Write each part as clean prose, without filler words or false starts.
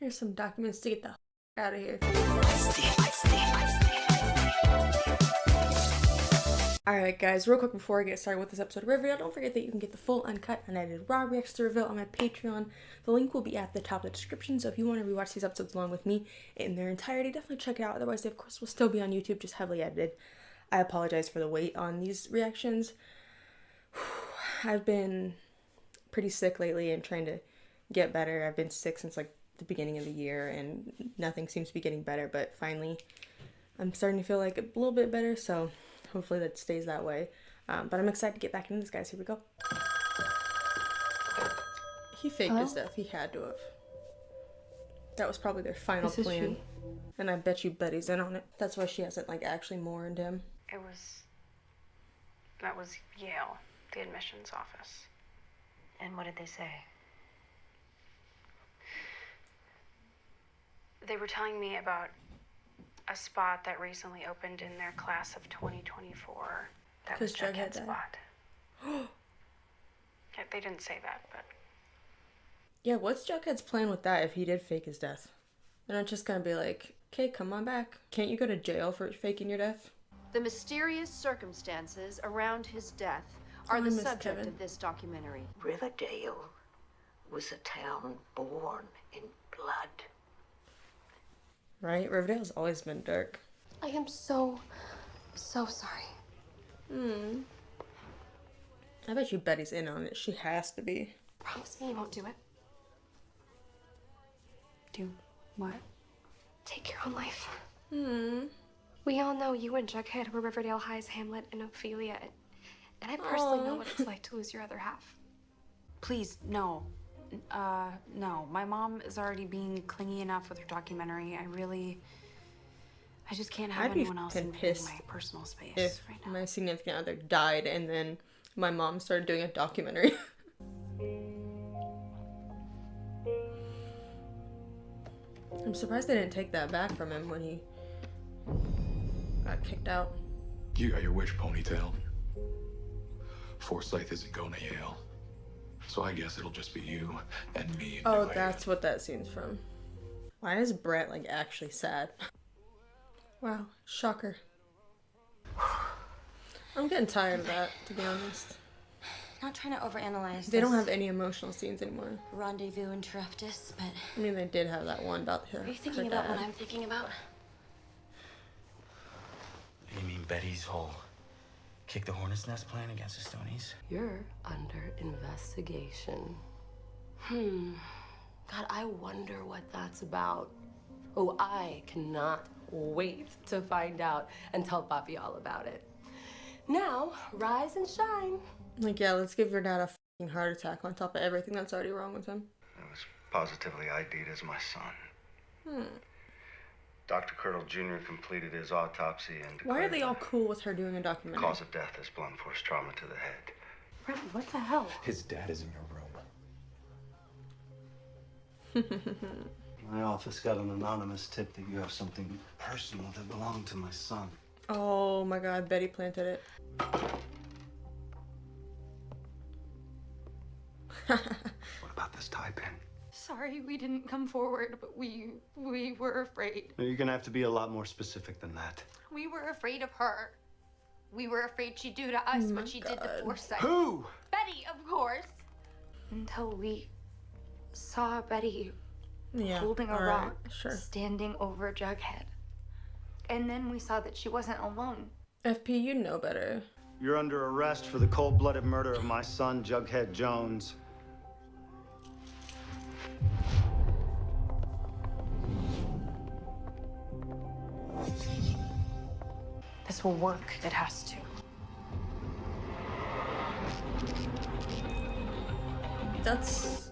Here's some documents to get the out of here. Alright guys, real quick before I get started with this episode of Riverdale, don't forget that you can get the full uncut unedited raw reacts to Riverdale on my Patreon. The link will be at the top of the description, so if you want to rewatch these episodes along with me in their entirety, definitely check it out. Otherwise, they of course will still be on YouTube, just heavily edited. I apologize for the wait on these reactions. I've been pretty sick lately and trying to get better. I've been sick since like the beginning of the year and nothing seems to be getting better, but finally I'm starting to feel like a little bit better, so hopefully that stays that way. But I'm excited to get back into this, guys. Here we go. He faked his death. He had to have. That was probably their final plan. And I bet you Betty's in on it. That's why she hasn't like actually mourned him. That was Yale, the admissions office. And what did they say? They were telling me about a spot that recently opened in their class of 2024. That was Jughead's spot. Yeah, they didn't say that, but... Yeah, what's Jughead's plan with that if he did fake his death? They're not just gonna be like, okay, come on back. Can't you go to jail for faking your death? The mysterious circumstances around his death are the subject of this documentary. Riverdale was a town born in blood. Right? Riverdale's always been dark. I am so sorry. I bet you Betty's in on it. She has to be. Promise me you won't do it. Do what? Take your own life. We all know you and Jughead were Riverdale High's Hamlet and Ophelia, and I personally know what it's like to lose your other half. Please, no. No. My mom is already being clingy enough with her documentary. I just can't have anyone else in my personal space if right now. My significant other died and then my mom started doing a documentary. I'm surprised they didn't take that back from him when he got kicked out. You got your wish, Ponytail. Forsyth isn't going to Yale. So I guess it'll just be you and me. Oh, that's what that scene's from. Why is Brett like actually sad? Wow, shocker. I'm getting tired of that, to be honest. Not trying to overanalyze They don't have any emotional scenes anymore. Rendezvous interruptus, but... I mean, they did have that one about her. Are you thinking about what I'm thinking about? You mean Betty's whole kick the hornet's nest plan against the Stonies? You're under investigation. God, I wonder what that's about. Oh, I cannot wait to find out and tell Papi all about it. Now, rise and shine. Like, yeah, let's give your dad a fucking heart attack on top of everything that's already wrong with him. I was positively ID'd as my son. Dr. Kirtle Jr. completed his autopsy and why are they all cool with her doing a documentary? Cause of death is blunt force trauma to the head. Really, what the hell? His dad is in your room. My office got an anonymous tip that you have something personal that belonged to my son. Oh my god, Betty planted it. What about this tie pin? Sorry we didn't come forward, but we were afraid. You're gonna have to be a lot more specific than that. We were afraid of her. We were afraid she'd do to us what she did to Forsyth. Who? Betty, of course. Until we saw Betty holding a rock, standing over Jughead. And then we saw that she wasn't alone. FP, you know better. You're under arrest for the cold-blooded murder of my son, Jughead Jones. This will work. It has to. That's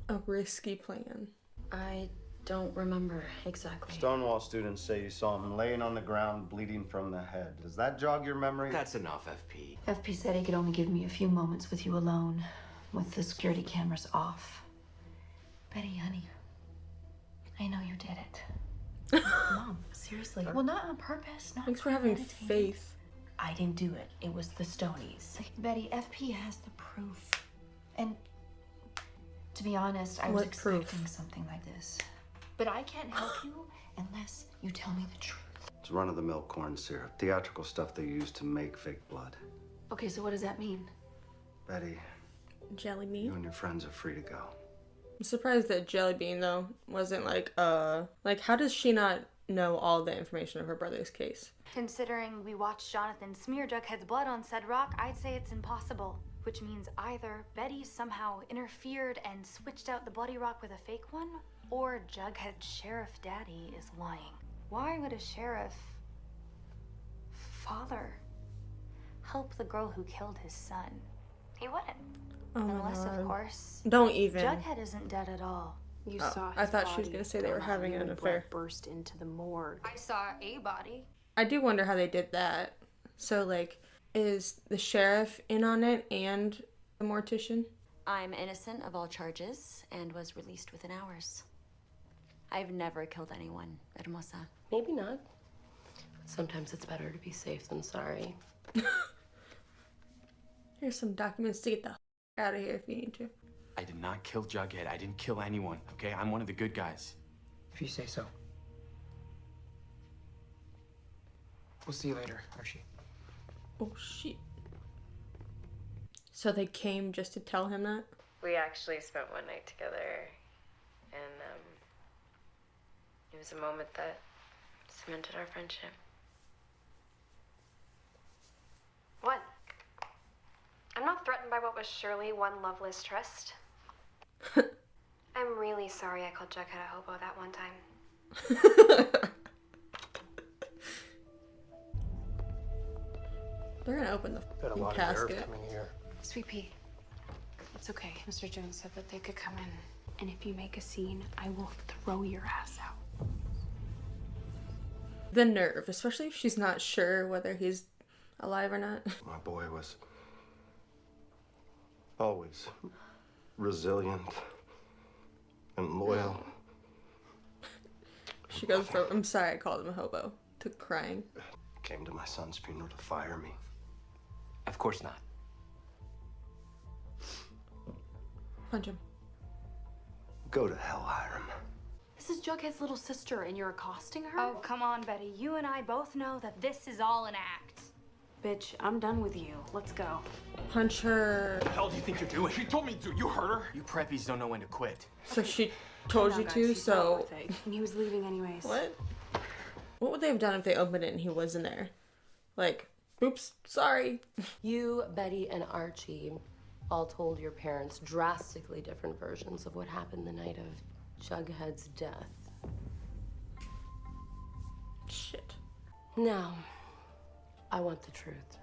a risky plan. I don't remember exactly. Stonewall students say you saw him laying on the ground, bleeding from the head. Does that jog your memory? That's enough, FP. FP said he could only give me a few moments with you alone, with the security cameras off. Betty, honey, I know you did it. Mom, seriously. Well, not on purpose. Not Thanks for having faith. I didn't do it. It was the Stonies. Betty, FP has the proof. And To be honest, I was expecting something like this. But I can't help you unless you tell me the truth. It's run-of-the-mill corn syrup. Theatrical stuff they use to make fake blood. Okay, so what does that mean? Betty. Jelly bean? You and your friends are free to go. I'm surprised that Jelly Bean, though, wasn't like, how does she not know all the information of her brother's case? Considering we watched Jonathan smear Jughead's blood on said rock, I'd say it's impossible. Which means either Betty somehow interfered and switched out the bloody rock with a fake one, or Jughead's sheriff daddy is lying. Why would a sheriff father help the girl who killed his son? He wouldn't. Oh Unless, my God. of course, don't even. Jughead isn't dead at all. You saw his I thought she was body gonna say they were having an affair. Burst into the morgue. I saw a body. I do wonder how they did that. So, like, is the sheriff in on it and the mortician? I'm innocent of all charges and was released within hours. I've never killed anyone, Hermosa. Maybe not. Sometimes it's better to be safe than sorry. Here's some documents to get the out of here if you need to. I did not kill Jughead. I didn't kill anyone, okay? I'm one of the good guys. If you say so. We'll see you later, Archie. Oh, shit. So they came just to tell him that? We actually spent one night together, and it was a moment that cemented our friendship. What? I'm not threatened by what was surely one loveless tryst. I'm really sorry I called Jughead a hobo that one time. They're gonna open the Got a lot casket. of nerve coming here. Sweet pea, it's okay. Mr. Jones said that they could come in, and if you make a scene, I will throw your ass out. The nerve, especially if she's not sure whether he's alive or not. My boy was always resilient and loyal. She goes from, I'm sorry I called him a hobo, to crying. Came to my son's funeral to fire me. Of course not. Punch him. Go to hell, Hiram. This is Jughead's little sister, and you're accosting her? Oh, come on, Betty. You and I both know that this is all an act. Bitch, I'm done with you. Let's go. Punch her. What the hell do you think you're doing? She told me to. You heard her? You preppies don't know when to quit. So she told you to, so... And he was leaving anyways. What? What would they have done if they opened it and he wasn't there? Like, oops, sorry. You, Betty, and Archie all told your parents drastically different versions of what happened the night of Jughead's death. Shit. Now, I want the truth.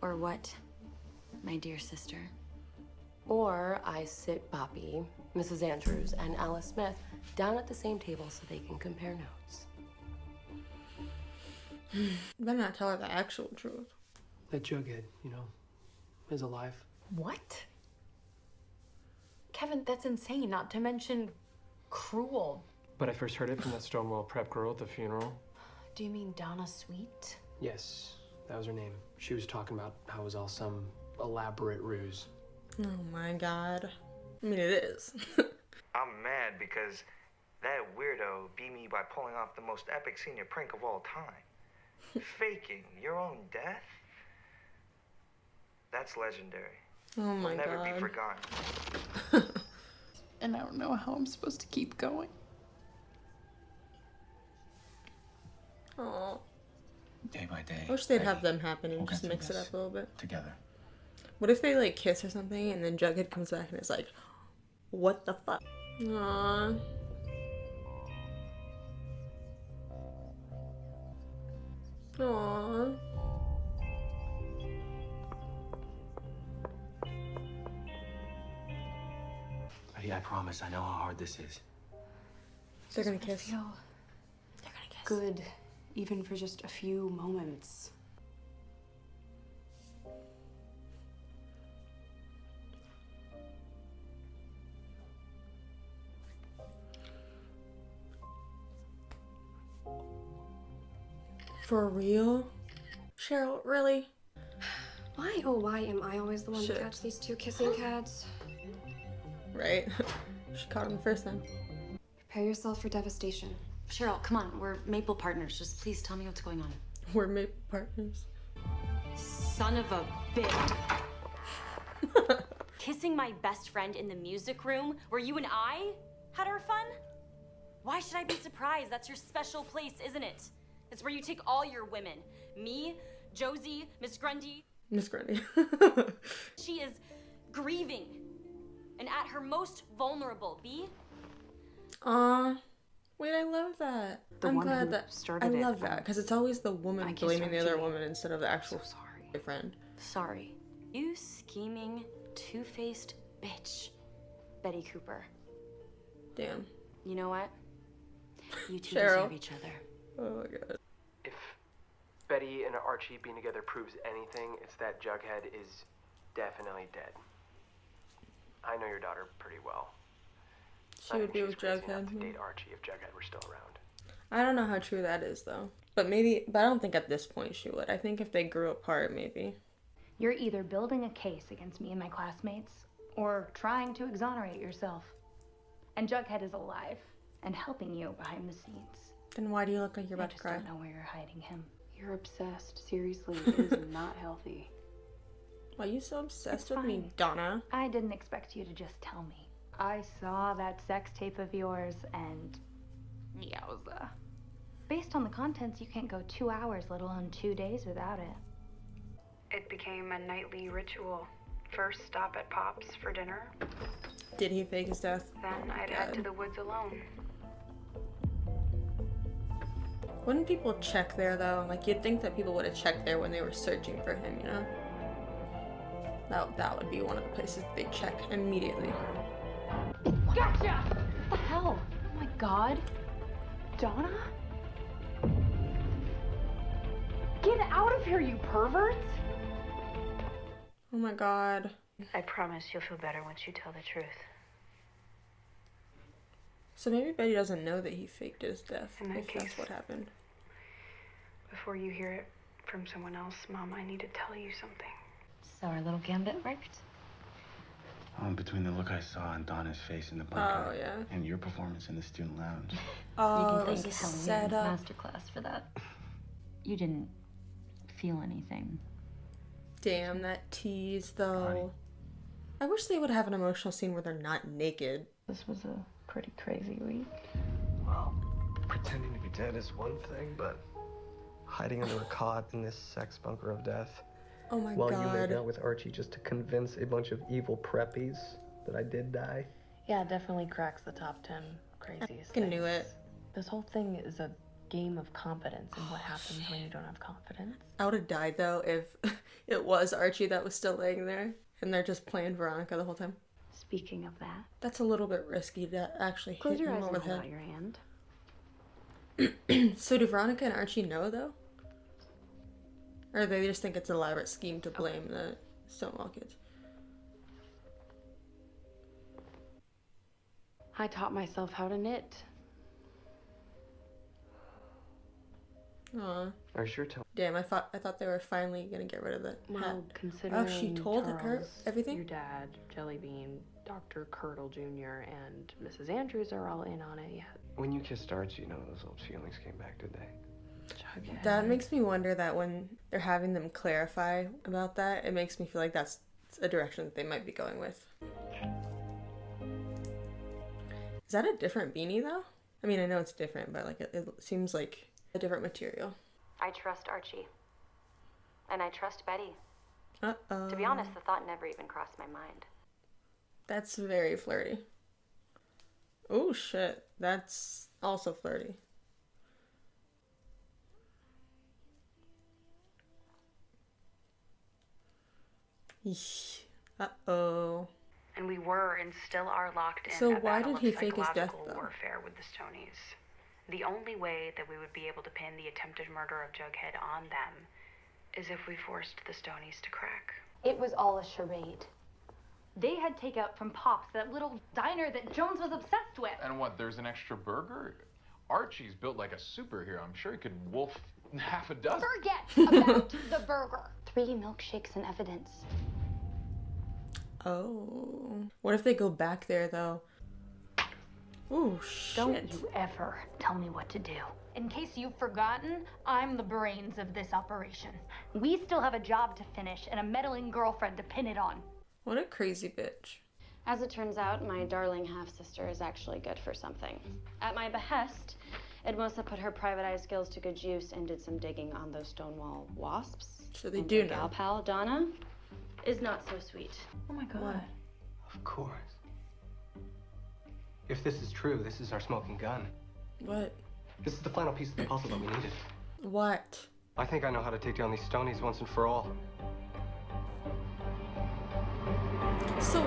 Or what, my dear sister? Or I sit Poppy, Mrs. Andrews, and Alice Smith down at the same table so they can compare notes. You better not tell her the actual truth. That Jughead, is alive. What? Kevin, that's insane, not to mention cruel. But I first heard it from that Stonewall prep girl at the funeral. Do you mean Donna Sweet? Yes, that was her name. She was talking about how it was all some elaborate ruse. Oh my God. I mean, it is. I'm mad because that weirdo beat me by pulling off the most epic senior prank of all time. Faking your own death? That's legendary. Oh my Will never God. be forgotten. And I don't know how I'm supposed to keep going. Aw. Day by day. I wish they'd have them happen and just mix it up a little bit. Together. What if they like kiss or something and then Jughead comes back and it's like, what the fuck? Aww. Aww. Betty, I promise I know how hard this is. They're gonna kiss. Feel good, even for just a few moments. For real? Cheryl, really? Why, oh why am I always the one to Shit. catch these two kissing cats? Right? She caught him the first time. Prepare yourself for devastation. Cheryl, come on. We're Maple partners. Just please tell me what's going on. We're Maple partners. Son of a bitch. Kissing my best friend in the music room where you and I had our fun? Why should I be surprised? That's your special place, isn't it? It's where you take all your women. Me, Josie, Miss Grundy. Miss Grundy. She is grieving and at her most vulnerable, B. Wait, I love that. I'm glad that I love that because it's always the woman blaming the other woman instead of the actual friend. Sorry. You scheming, two-faced bitch, Betty Cooper. Damn. You know what? You two Cheryl. deserve each other. Oh my god. If Betty and Archie being together proves anything, it's that Jughead is definitely dead. I know your daughter pretty well. She would be with Jughead. To date Archie if Jughead were still around. I don't know how true that is though. But I don't think at this point she would. I think if they grew apart, maybe. You're either building a case against me and my classmates, or trying to exonerate yourself. And Jughead is alive and helping you behind the scenes. Then why do you look like you're about to cry? I just don't know where you're hiding him. You're obsessed. Seriously, it is not healthy. Why are you so obsessed with me, Donna? I didn't expect you to just tell me. I saw that sex tape of yours and yowza. Based on the contents, you can't go 2 hours, let alone 2 days without it. It became a nightly ritual. First stop at Pop's for dinner. Did he fake his death? Then I'd head to the woods alone. Wouldn't people check there though? Like you'd think that people would have checked there when they were searching for him, you know? That would be one of the places they check immediately. Gotcha! What the hell? Oh my god. Donna? Get out of here, you perverts! Oh my god. I promise you'll feel better once you tell the truth. So maybe Betty doesn't know that he faked his death. In that if case, that's what happened. Before you hear it from someone else, Mom, I need to tell you something. So our little gambit worked? Between the look I saw on Donna's face in the bunker yeah. and your performance in the student lounge. Oh, it was a setup. Masterclass for that. You didn't feel anything. Damn, that tease though. Honey. I wish they would have an emotional scene where they're not naked. This was a pretty crazy week. Well, pretending to be dead is one thing, but hiding under a cot in this sex bunker of death. Oh my while god. you made out with Archie just to convince a bunch of evil preppies that I did die. Yeah, it definitely cracks the top 10 craziest I knew it. This whole thing is a game of confidence and what happens when you don't have confidence. I would have died though if it was Archie that was still laying there and they're just playing Veronica the whole time. Speaking of that, That's a little bit risky to actually Close hit your him eyes over and the hold head. out your hand. So do Veronica and Archie know though? Or they just think it's an elaborate scheme to blame the Stonewall kids? I taught myself how to knit. Aw. Are you sure? Tell Damn, I thought they were finally gonna get rid of the hat. Well, considering Oh, she told her Charles, everything? Your dad, Jellybean, Dr. Curdle Jr., and Mrs. Andrews are all in on it yet. when you kissed Archie, none of those old feelings came back, did they? That makes me wonder that when they're having them clarify about that, it makes me feel like that's a direction that they might be going with. Is that a different beanie though? I mean, I know it's different, but like it seems like a different material. I trust Archie. And I trust Betty. Uh-oh. To be honest, the thought never even crossed my mind. That's very flirty. Oh shit, that's also flirty. Eesh. Uh-oh. And we were and still are locked in So a why battle did of he fake his death, psychological though? warfare with the Stonies. The only way that we would be able to pin the attempted murder of Jughead on them is if we forced the Stonies to crack. it was all a charade. They had takeout from Pop's, that little diner that Jones was obsessed with. And what, there's an extra burger? Archie's built like a superhero. I'm sure he could wolf half a dozen. Forget about the burger. 3 milkshakes and evidence. Oh. What if they go back there, though? Ooh, shit. Don't you ever tell me what to do. In case you've forgotten, I'm the brains of this operation. We still have a job to finish and a meddling girlfriend to pin it on. What a crazy bitch. As it turns out, my darling half-sister is actually good for something. At my behest, Edmosa put her private eye skills to good use and did some digging on those Stonewall wasps. So they do know. Gal pal, Donna, is not so sweet. Oh my god. What? Of course. If this is true, this is our smoking gun. What? This is the final piece of the puzzle that we needed. What? I think I know how to take down these Stonies once and for all. So,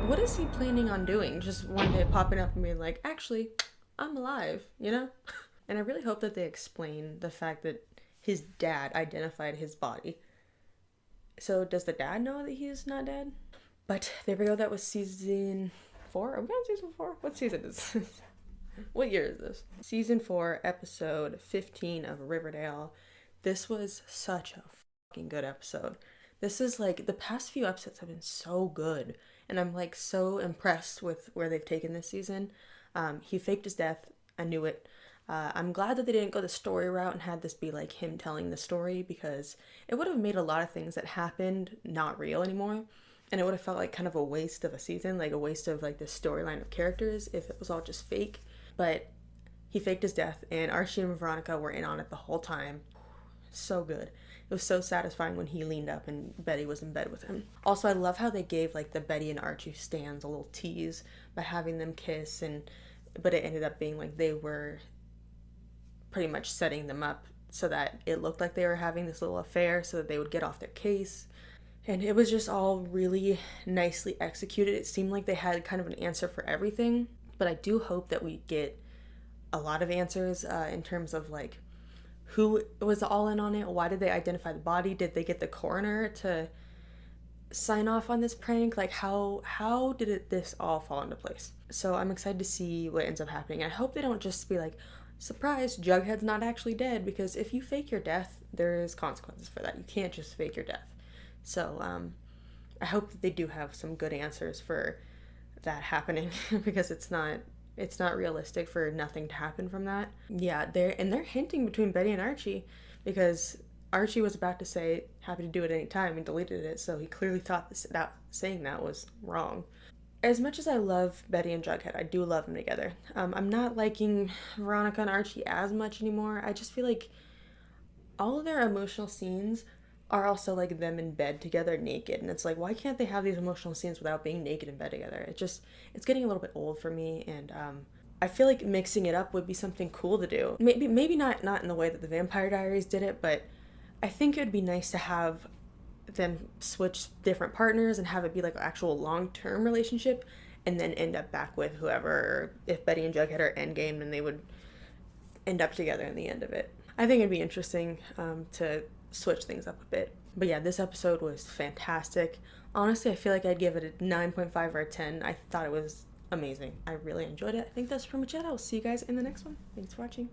what is he planning on doing? Just one day popping up and being like, actually, I'm alive, you know? And I really hope that they explain the fact that his dad identified his body. So does the dad know that he's not dead? But there we go, that was season 4? Are we on season 4? What season is this? What year is this? Season 4, episode 15 of Riverdale. This was such a fucking good episode. This is like, the past few episodes have been so good. And I'm like so impressed with where they've taken this season. He faked his death. I knew it. I'm glad that they didn't go the story route and had this be like him telling the story, because it would have made a lot of things that happened not real anymore. And it would have felt like kind of a waste of a season, like a waste of like the storyline of characters if it was all just fake. But he faked his death, and Archie and Veronica were in on it the whole time. So good. It was so satisfying when he leaned up and Betty was in bed with him. Also, I love how they gave like the Betty and Archie stands a little tease by having them kiss, but it ended up being like they were pretty much setting them up so that it looked like they were having this little affair so that they would get off their case. And it was just all really nicely executed. It seemed like they had kind of an answer for everything, but I do hope that we get a lot of answers in terms of like who was all in on it. Why did they identify the body? Did they get the coroner to sign off on this prank? Like how did this all fall into place? So I'm excited to see what ends up happening. I hope they don't just be like, surprise, Jughead's not actually dead, because if you fake your death, there's consequences for that. You can't just fake your death. So I hope that they do have some good answers for that happening, because it's not realistic for nothing to happen from that. Yeah, they're hinting between Betty and Archie, because Archie was about to say happy to do it any time and deleted it, so he clearly thought that saying that was wrong. As much as I love Betty and Jughead, I do love them together. I'm not liking Veronica and Archie as much anymore. I just feel like all of their emotional scenes are also like them in bed together naked, and it's like, why can't they have these emotional scenes without being naked in bed together? It's getting a little bit old for me, and I feel like mixing it up would be something cool to do. Maybe not in the way that the Vampire Diaries did it, but I think it would be nice to have them switch different partners and have it be like an actual long-term relationship, and then end up back with whoever, or if Betty and Jughead are endgame, then they would end up together in the end of it. I think it'd be interesting to switch things up a bit. But yeah, this episode was fantastic. Honestly, I feel like I'd give it a 9.5 or a 10. I thought it was amazing. I really enjoyed it. I think that's pretty much it. I'll see you guys in the next one. Thanks for watching.